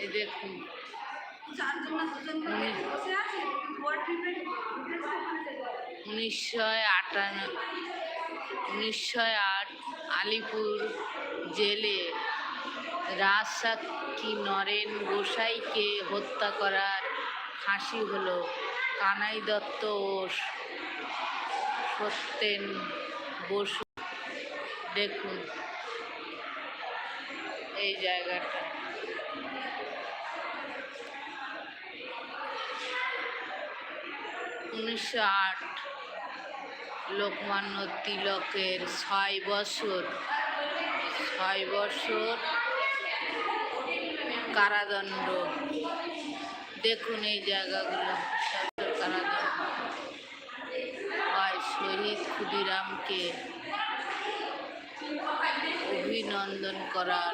এই দেখুন 1908 আলিপুর জেলে রাজসাক্ষী নরেন গোসাইকে হত্যা করার ফাঁসি হলো কানাই দত্ত ও সত্যেন বসু। দেখুন এই জায়গাটা। '1908 লোকমান্য তিলকের 6 বছর কারাদণ্ড। দেখুন এই জায়গাগুলো কারাদণ্ড হয়। শহীদ ক্ষুদিরামকে অভিনন্দন করার